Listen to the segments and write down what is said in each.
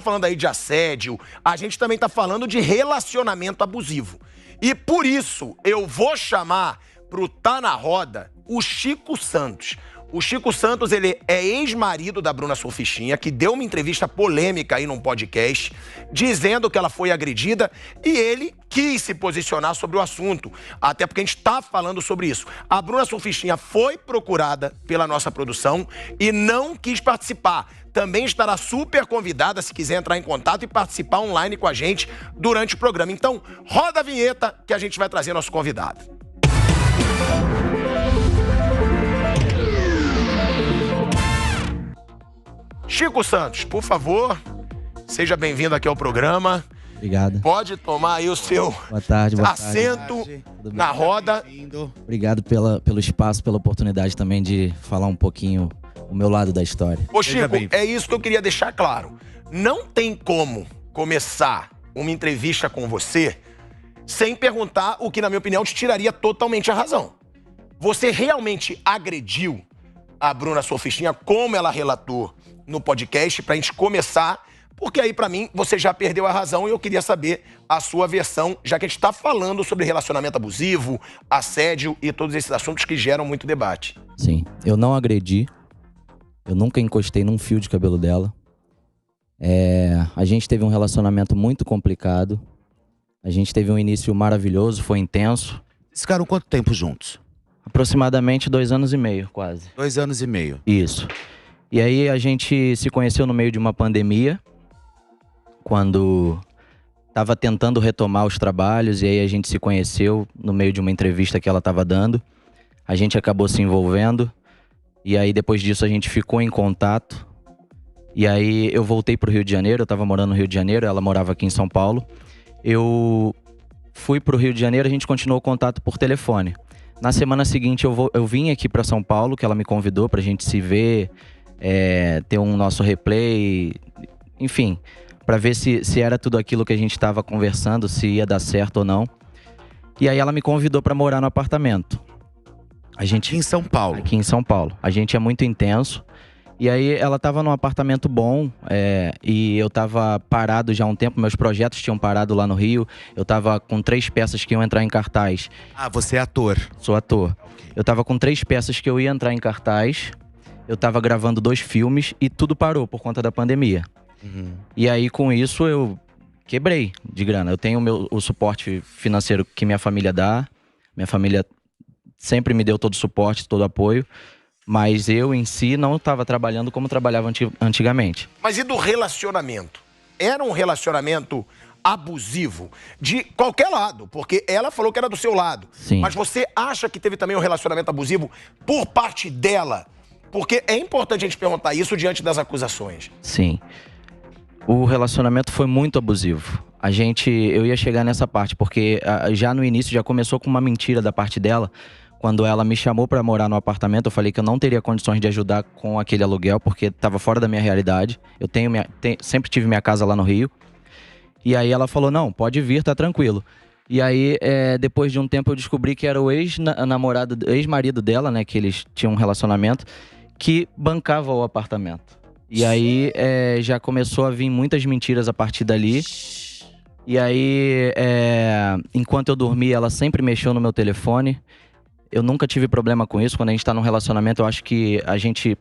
falando aí de assédio, a gente também tá falando de relacionamento abusivo. E por isso eu vou chamar pro Tá na Roda o Chico Santos. O Chico Santos, ele é ex-marido da Bruna Surfistinha, que deu uma entrevista polêmica aí num podcast, dizendo que ela foi agredida, e ele quis se posicionar sobre o assunto, até porque a gente tá falando sobre isso. A Bruna Surfistinha foi procurada pela nossa produção e não quis participar. Também estará super convidada se quiser entrar em contato e participar online com a gente durante o programa. Então, roda a vinheta que a gente vai trazer nosso convidado. Chico Santos, por favor, seja bem-vindo aqui ao programa. Obrigado. Pode tomar aí o seu assento na roda. Obrigado pelo espaço, pela oportunidade também de falar um pouquinho o meu lado da história. Ô Chico, é isso que eu queria deixar claro. Não tem como começar uma entrevista com você sem perguntar o que, na minha opinião, te tiraria totalmente a razão. Você realmente agrediu a Bruna Surfistinha, como ela relatou no podcast, pra gente começar, porque aí pra mim você já perdeu a razão e eu queria saber a sua versão, já que a gente tá falando sobre relacionamento abusivo, assédio e todos esses assuntos que geram muito debate. Sim, eu não agredi, eu nunca encostei num fio de cabelo dela. A gente teve um relacionamento muito complicado, a gente teve um início maravilhoso, foi intenso. Vocês ficaram quanto tempo juntos? Aproximadamente 2 anos e meio, quase. 2 anos e meio. Isso. E aí a gente se conheceu no meio de uma pandemia, quando estava tentando retomar os trabalhos, e aí a gente se conheceu no meio de uma entrevista que ela estava dando. A gente acabou se envolvendo, e aí depois disso a gente ficou em contato. E aí eu voltei pro Rio de Janeiro, eu estava morando no Rio de Janeiro, ela morava aqui em São Paulo. Eu fui pro Rio de Janeiro, a gente continuou o contato por telefone. Na semana seguinte eu vim aqui para São Paulo, que ela me convidou pra gente se ver, ter um nosso replay, enfim, pra ver se era tudo aquilo que a gente estava conversando, se ia dar certo ou não. E aí ela me convidou pra morar no apartamento. Aqui em São Paulo? Aqui em São Paulo. A gente é muito intenso. E aí ela tava num apartamento bom, e eu tava parado já há um tempo, meus projetos tinham parado lá no Rio. Eu tava com 3 peças que iam entrar em cartaz. Ah, você é ator? Sou ator. Eu tava com 3 peças que eu ia entrar em cartaz. Eu tava gravando 2 filmes e tudo parou por conta da pandemia. Uhum. E aí, com isso, eu quebrei de grana. Eu tenho o suporte financeiro que minha família dá. Minha família sempre me deu todo o suporte, todo o apoio. Mas eu, em si, não estava trabalhando como trabalhava antigamente. Mas e do relacionamento? Era um relacionamento abusivo de qualquer lado, porque ela falou que era do seu lado. Sim. Mas você acha que teve também um relacionamento abusivo por parte dela? Porque é importante a gente perguntar isso diante das acusações. Sim. O relacionamento foi muito abusivo. Eu ia chegar nessa parte, porque já no início já começou com uma mentira da parte dela. Quando ela me chamou pra morar no apartamento, eu falei que eu não teria condições de ajudar com aquele aluguel, porque estava fora da minha realidade. Eu sempre tive minha casa lá no Rio. E aí ela falou, não, pode vir, tá tranquilo. E aí, depois de um tempo, eu descobri que era o ex-marido dela, né, que eles tinham um relacionamento, que bancava o apartamento. E aí, já começou a vir muitas mentiras a partir dali. E aí, enquanto eu dormia, ela sempre mexeu no meu telefone. Eu nunca tive problema com isso. Quando a gente tá num relacionamento, eu acho que a gente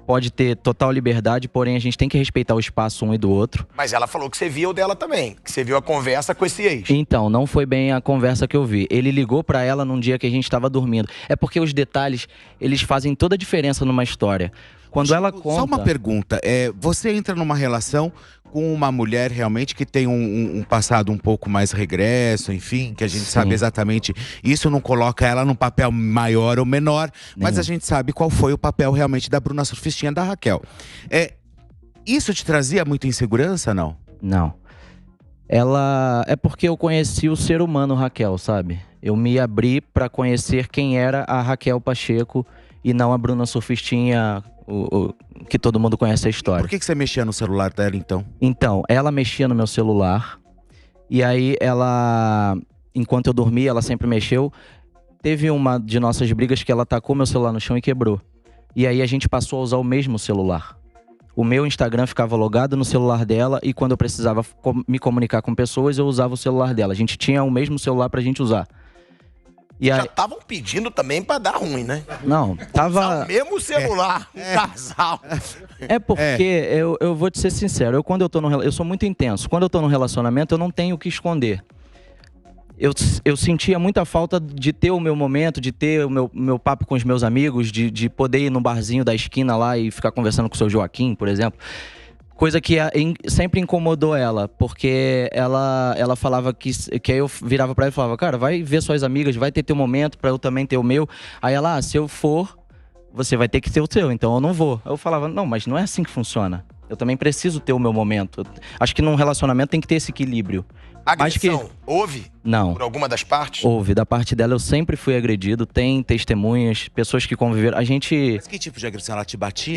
pode ter total liberdade, porém a gente tem que respeitar o espaço um e do outro. Mas ela falou que você viu o dela também, que você viu a conversa com esse ex. Então, não foi bem a conversa que eu vi. Ele ligou pra ela num dia que a gente tava dormindo. É porque os detalhes, eles fazem toda a diferença numa história. Quando ela conta... Só uma pergunta, você entra numa relação com uma mulher realmente que tem um passado um pouco mais regresso, enfim, que a gente sabe exatamente, isso não coloca ela num papel maior ou menor, mas a gente sabe qual foi o papel realmente da Bruna Surfistinha, da Raquel. Isso te trazia muita insegurança, não? Não. É porque eu conheci o ser humano Raquel, sabe? Eu me abri pra conhecer quem era a Raquel Pacheco e não a Bruna Surfistinha, que todo mundo conhece a história. Por que você mexia no celular dela, então? Então, ela mexia no meu celular. E aí, enquanto eu dormia, ela sempre mexeu. Teve uma de nossas brigas que ela tacou meu celular no chão e quebrou. E aí, a gente passou a usar o mesmo celular. O meu Instagram ficava logado no celular dela e quando eu precisava me comunicar com pessoas, eu usava o celular dela. A gente tinha o mesmo celular pra gente usar. E Já aí, estavam pedindo também pra dar ruim, né? não, Usar tava... o mesmo celular, um casal. É porque, eu vou te ser sincero, quando eu tô eu sou muito intenso. Quando eu tô num relacionamento, eu não tenho o que esconder. Eu sentia muita falta de ter o meu momento, de ter o meu papo com os meus amigos, de poder ir no barzinho da esquina lá e ficar conversando com o seu Joaquim, por exemplo. Coisa que sempre incomodou ela, porque ela falava que aí eu virava pra ela e falava, cara, vai ver suas amigas, vai ter teu momento pra eu também ter o meu. Aí ela, se eu for, você vai ter que ter o teu, então eu não vou. Eu falava, não, mas não é assim que funciona. Eu também preciso ter o meu momento. Acho que num relacionamento tem que ter esse equilíbrio. Agressão, houve? Não. Por alguma das partes? Houve. Da parte dela eu sempre fui agredido. Tem testemunhas, pessoas que conviveram. A gente... Mas que tipo de agressão? Ela te batia?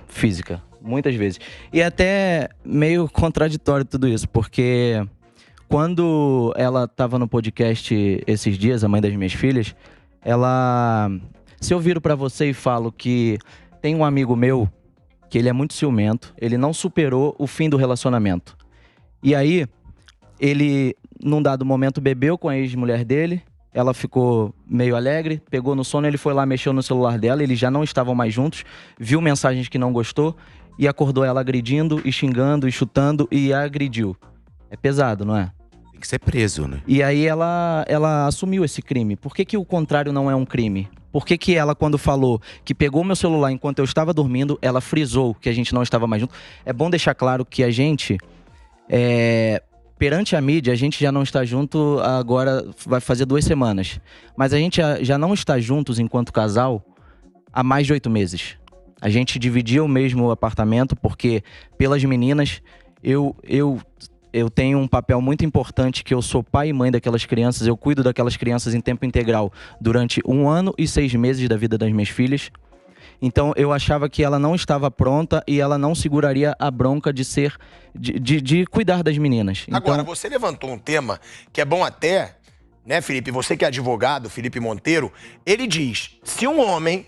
Física. Muitas vezes. E é até meio contraditório tudo isso, porque quando ela tava no podcast esses dias, a mãe das minhas filhas, ela... Se eu viro pra você e falo que tem um amigo meu que ele é muito ciumento, ele não superou o fim do relacionamento. E aí, ele, num dado momento, bebeu com a ex-mulher dele, ela ficou meio alegre, pegou no sono, ele foi lá, mexeu no celular dela, eles já não estavam mais juntos, viu mensagens que não gostou e acordou ela agredindo e xingando e chutando e a agrediu. É pesado, não é? Tem que ser preso, né? E aí ela assumiu esse crime. Por que o contrário não é um crime? Por que ela, quando falou que pegou meu celular enquanto eu estava dormindo, ela frisou que a gente não estava mais junto? É bom deixar claro que a gente, perante a mídia, a gente já não está junto agora, vai fazer 2 semanas. Mas a gente já não está juntos enquanto casal há mais de 8 meses. A gente dividia o mesmo apartamento porque, pelas meninas, eu tenho um papel muito importante, que eu sou pai e mãe daquelas crianças, eu cuido daquelas crianças em tempo integral durante 1 ano e 6 meses da vida das minhas filhas. Então eu achava que ela não estava pronta e ela não seguraria a bronca de cuidar das meninas. Então... Agora, você levantou um tema que é bom até, né, Felipe? Você que é advogado, Felipe Monteiro, ele diz, se um homem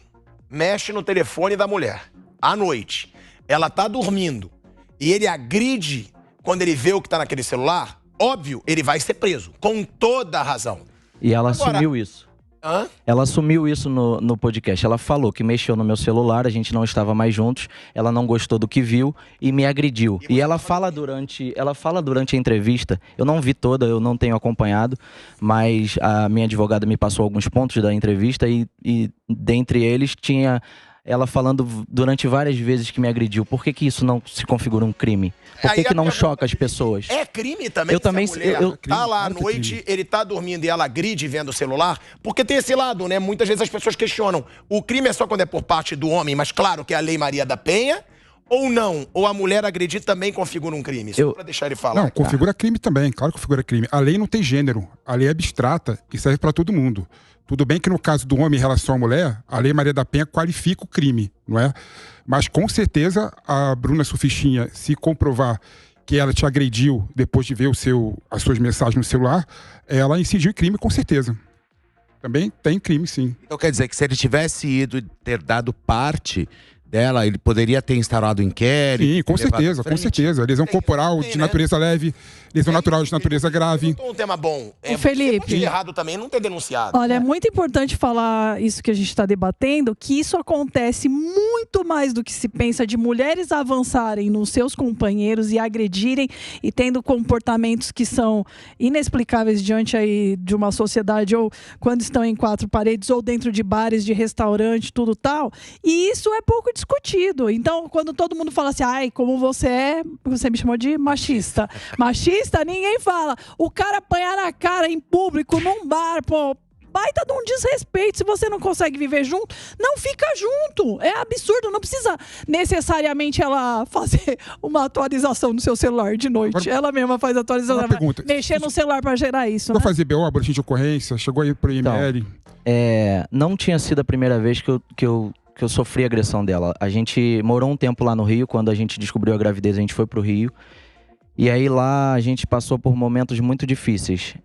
mexe no telefone da mulher à noite, ela tá dormindo e ele agride quando ele vê o que tá naquele celular, óbvio, ele vai ser preso, com toda a razão. E ela assumiu isso. Hã? Ela assumiu isso no podcast. Ela falou que mexeu no meu celular, a gente não estava mais juntos, ela não gostou do que viu e me agrediu. E ela fala durante a entrevista, eu não vi toda, eu não tenho acompanhado, mas a minha advogada me passou alguns pontos da entrevista e dentre eles tinha ela falando durante várias vezes que me agrediu. Por que isso não se configura um crime? Por que não choca as pessoas? É crime também Eu também, se a mulher eu- tá lá à noite, ele tá dormindo e ela agride vendo o celular? Porque tem esse lado, né? Muitas vezes as pessoas questionam. O crime é só quando é por parte do homem, mas claro que é a Lei Maria da Penha, ou não? Ou a mulher agredir também configura um crime? Só pra deixar ele falar. Não, configura crime também, claro que configura crime. A lei não tem gênero, a lei é abstrata e serve para todo mundo. Tudo bem que no caso do homem em relação à mulher, a Lei Maria da Penha qualifica o crime, não é? Mas com certeza a Bruna Surfistinha, se comprovar que ela te agrediu depois de ver as suas mensagens no celular, ela incidiu em crime com certeza. Também tem crime, sim. Então quer dizer que se ele tivesse ido e ter dado parte dela, ele poderia ter instaurado inquérito? Sim, com levado certeza, à com frente? certeza. Lesão corporal tem, de né? natureza leve, lesão natural de natureza grave. Um tema bom. Ô, Felipe. Pode ser errado também, não ter denunciado. Olha, é muito importante falar isso que a gente está debatendo, que isso acontece muito mais do que se pensa, de mulheres avançarem nos seus companheiros e agredirem e tendo comportamentos que são inexplicáveis diante aí de uma sociedade, ou quando estão em 4 paredes, ou dentro de bares, de restaurante, tudo tal. E isso é pouco discutido. Então, quando todo mundo fala assim, ai, como você me chamou de machista. Machista, ninguém fala. O cara apanhar na cara em público, num bar, pô, baita de um desrespeito. Se você não consegue viver junto, não fica junto. É absurdo, não precisa necessariamente ela fazer uma atualização no seu celular de noite. Agora, ela mesma faz a atualização. uma Ela vai pergunta. mexer no celular para gerar isso, Vou né? fazer BO, boletim de ocorrência, chegou aí pro IML. Não tinha sido a primeira vez que eu sofri agressão dela. A gente morou um tempo lá no Rio, quando a gente descobriu a gravidez, a gente foi pro Rio. E aí lá a gente passou por momentos muito difíceis.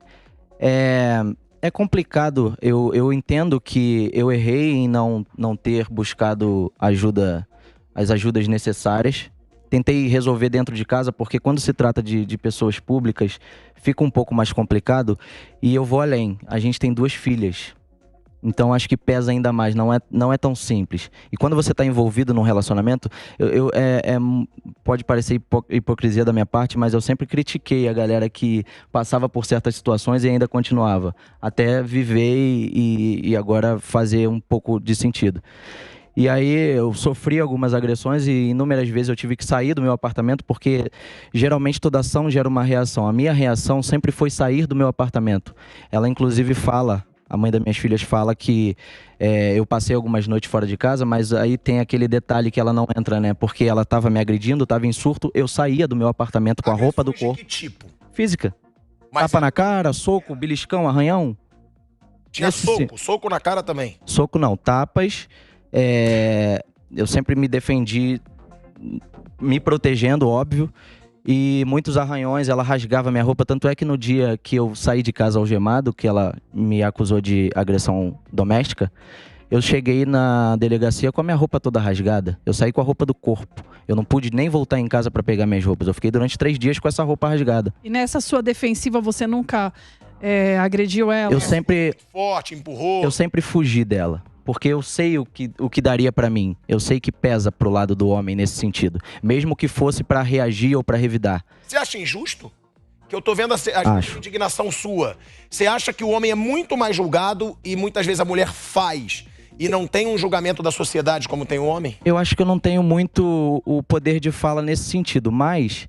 É complicado, eu entendo que eu errei em não ter buscado as ajudas necessárias. tentei resolver dentro de casa, porque quando se trata de pessoas públicas, fica um pouco mais complicado. E eu vou além. A gente tem 2 filhas. Então acho que pesa ainda mais, não é tão simples. E quando você está envolvido num relacionamento, pode parecer hipocrisia da minha parte, mas eu sempre critiquei a galera que passava por certas situações e ainda continuava. Até viver e agora fazer um pouco de sentido. E aí eu sofri algumas agressões e inúmeras vezes eu tive que sair do meu apartamento, porque geralmente toda ação gera uma reação. A minha reação sempre foi sair do meu apartamento. Ela inclusive fala... A mãe das minhas filhas fala que eu passei algumas noites fora de casa, mas aí tem aquele detalhe que ela não entra, né? Porque ela estava me agredindo, estava em surto, eu saía do meu apartamento com a roupa do corpo. De que tipo? Física. Mas Tapa na cara, soco, beliscão, arranhão. Tinha soco na cara também? Soco não, tapas. Eu sempre me defendi me protegendo, óbvio. E muitos arranhões, ela rasgava minha roupa. Tanto é que no dia que eu saí de casa algemado, que ela me acusou de agressão doméstica, eu cheguei na delegacia com a minha roupa toda rasgada. Eu saí com a roupa do corpo. Eu não pude nem voltar em casa para pegar minhas roupas. Eu fiquei durante 3 dias com essa roupa rasgada. E nessa sua defensiva, você nunca agrediu ela? Eu sempre... Forte, empurrou? Eu sempre fugi dela. Porque eu sei o que daria pra mim. Eu sei que pesa pro lado do homem nesse sentido. Mesmo que fosse pra reagir ou pra revidar. Você acha injusto? Que eu tô vendo a indignação sua. Você acha que o homem é muito mais julgado e muitas vezes a mulher faz e não tem um julgamento da sociedade como tem o homem? Eu acho que eu não tenho muito o poder de fala nesse sentido, mas...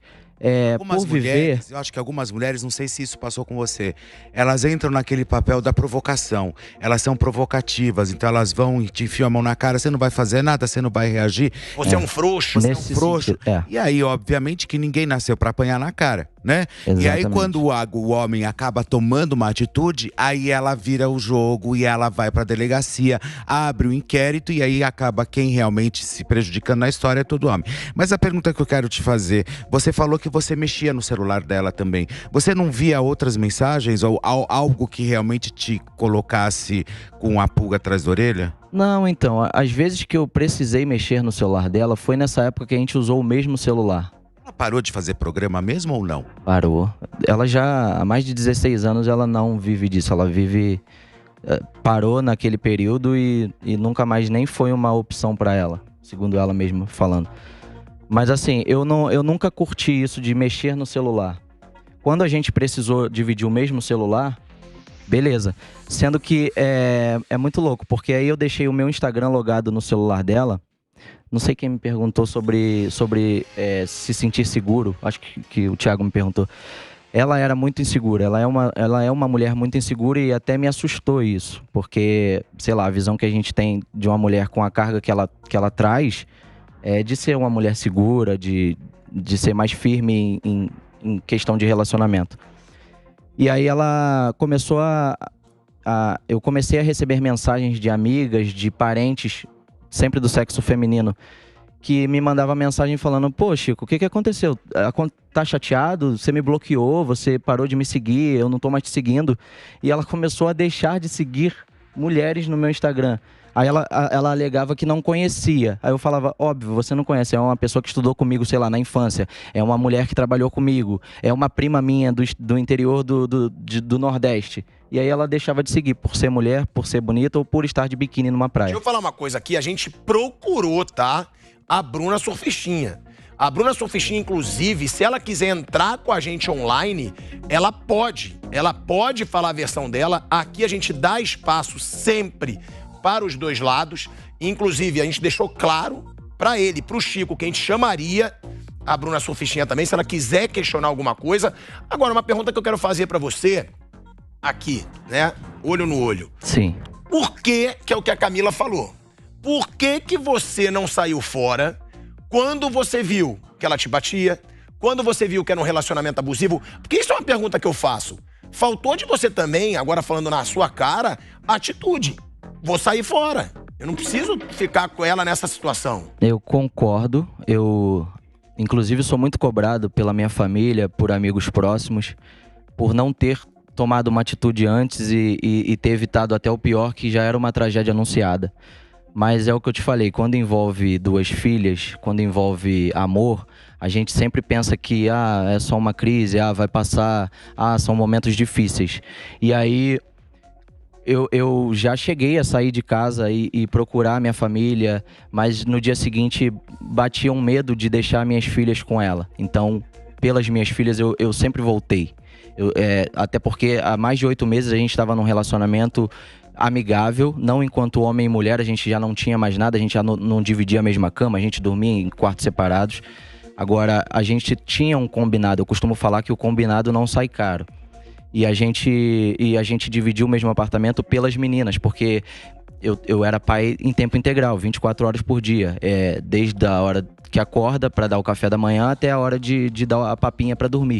Algumas mulheres, eu acho que algumas mulheres, não sei se isso passou com você, elas entram naquele papel da provocação, elas são provocativas, então elas vão e te enfiam a mão na cara, você não vai fazer nada, você não vai reagir. Você é um frouxo. Nesse você é um frouxo. Sentido, E aí, obviamente, que ninguém nasceu pra apanhar na cara, né? Exatamente. E aí, quando o homem acaba tomando uma atitude, aí ela vira o jogo e ela vai pra delegacia, abre o inquérito e aí acaba quem realmente se prejudicando na história é todo homem. Mas a pergunta que eu quero te fazer, você falou que você mexia no celular dela também. Você não via outras mensagens ou algo que realmente te colocasse com a pulga atrás da orelha? Não, então, às vezes que eu precisei mexer no celular dela, foi nessa época que a gente usou o mesmo celular. Ela parou de fazer programa mesmo ou não? Parou. Ela já, há mais de 16 anos, ela não vive disso. Ela vive... parou naquele período e nunca mais nem foi uma opção pra ela, segundo ela mesma falando. Mas assim, eu nunca curti isso de mexer no celular. Quando a gente precisou dividir o mesmo celular, beleza. Sendo que é muito louco, porque aí eu deixei o meu Instagram logado no celular dela. Não sei quem me perguntou sobre se sentir seguro. Acho que o Thiago me perguntou. Ela era muito insegura. Ela é uma mulher muito insegura e até me assustou isso. Porque, sei lá, a visão que a gente tem de uma mulher com a carga que ela traz... de ser uma mulher segura, de ser mais firme em questão de relacionamento. E aí ela começou eu comecei a receber mensagens de amigas, de parentes, sempre do sexo feminino, que me mandava mensagem falando: pô, Chico, o que aconteceu? Tá chateado? Você me bloqueou? Você parou de me seguir? Eu não tô mais te seguindo. E ela começou a deixar de seguir mulheres no meu Instagram. Aí ela alegava que não conhecia. Aí eu falava: óbvio, você não conhece. É uma pessoa que estudou comigo, sei lá, na infância. É uma mulher que trabalhou comigo. É uma prima minha do interior do Nordeste. E aí ela deixava de seguir por ser mulher, por ser bonita ou por estar de biquíni numa praia. Deixa eu falar uma coisa aqui. A gente procurou, tá? A Bruna Surfistinha. A Bruna Surfistinha, inclusive, se ela quiser entrar com a gente online, ela pode. Ela pode falar a versão dela. Aqui a gente dá espaço sempre para os dois lados. Inclusive, a gente deixou claro para ele, pro Chico, que a gente chamaria a Bruna Surfistinha também, se ela quiser questionar alguma coisa. Agora, uma pergunta que eu quero fazer para você, aqui, né? Olho no olho. Sim. Por que é o que a Camila falou? Por que você não saiu fora quando você viu que ela te batia? Quando você viu que era um relacionamento abusivo? Porque isso é uma pergunta que eu faço. Faltou de você também, agora falando na sua cara, atitude. Vou sair fora. Eu não preciso ficar com ela nessa situação. Eu concordo. Eu, inclusive, sou muito cobrado pela minha família, por amigos próximos, por não ter tomado uma atitude antes e ter evitado até o pior, que já era uma tragédia anunciada. Mas é o que eu te falei, quando envolve 2 filhas, quando envolve amor, A gente sempre pensa que é só uma crise, vai passar, são momentos difíceis. E aí eu já cheguei a sair de casa e procurar minha família, mas no dia seguinte batia um medo de deixar minhas filhas com ela. Então, pelas minhas filhas, eu sempre voltei. Até porque há mais de 8 meses a gente estava num relacionamento amigável, não enquanto homem e mulher, a gente já não tinha mais nada, a gente já não dividia a mesma cama, a gente dormia em quartos separados. Agora, a gente tinha um combinado, eu costumo falar que o combinado não sai caro. E a gente dividiu o mesmo apartamento pelas meninas, porque eu era pai em tempo integral, 24 horas por dia. Desde a hora que acorda para dar o café da manhã até a hora de dar a papinha para dormir.